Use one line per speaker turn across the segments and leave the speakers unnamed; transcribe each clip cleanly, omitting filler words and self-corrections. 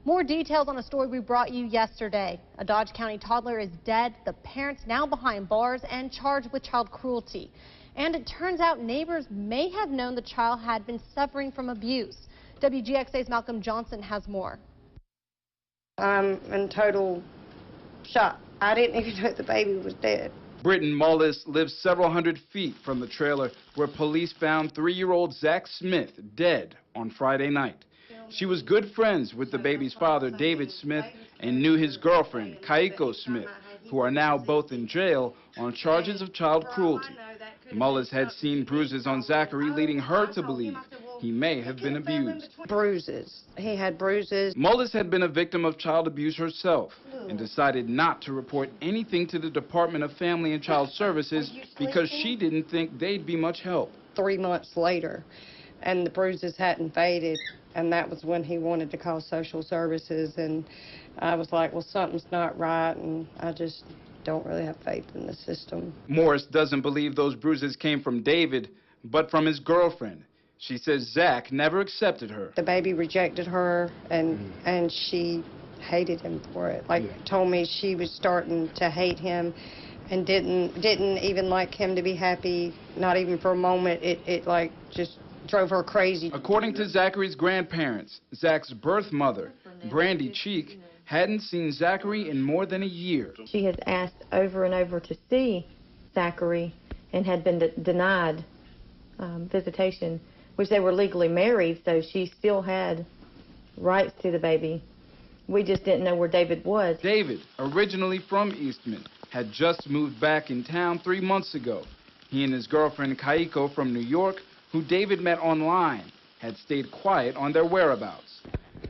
More details on a story we brought you yesterday. A Dodge County toddler is dead, the parents now behind bars and charged with child cruelty. And it turns out neighbors may have known the child had been suffering from abuse. WGXA's Malcolm Johnson has more.
I'm in total shock. I didn't even know the baby was dead.
Britton Mullis lives several hundred feet from the trailer where police found 3-year-old Zach Smith dead on Friday night. She was good friends with the baby's father, David Smith, and knew his girlfriend, Kaiko Smith, who are now both in jail on charges of child cruelty. Mullis had seen bruises on Zachary, leading her to believe he may have been abused.
Bruises. He had bruises.
Mullis had been a victim of child abuse herself and decided not to report anything to the Department of Family and Child Services because she didn't think they'd be much help.
3 months later, and the bruises hadn't faded, and that was when he wanted to call social services, and I was like, well, something's not right, and I just don't really have faith in the system.
Morris doesn't believe those bruises came from David, but from his girlfriend. She says Zach never accepted her.
The baby rejected her, and she hated him for it. Told me she was starting to hate him and didn't even like him to be happy, not even for a moment. It like just drove her crazy.
According to Zachary's grandparents, Zach's birth mother, Brandy Cheek, hadn't seen Zachary in more than a year.
She has asked over and over to see Zachary and had been denied visitation, which they were legally married, so she still had rights to the baby. We just didn't know where David was.
David, originally from Eastman, had just moved back in town 3 months ago. He and his girlfriend Kaiko from New York, who David met online, had stayed quiet on their whereabouts.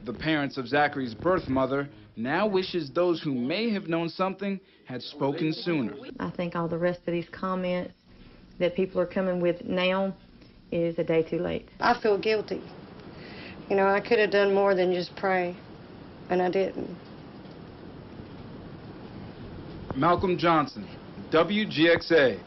The parents of Zachary's birth mother now wishes those who may have known something had spoken sooner.
I think all the rest of these comments that people are coming with now is a day too late.
I feel guilty. You know, I could have done more than just pray, and I didn't.
Malcolm Johnson, WGXA.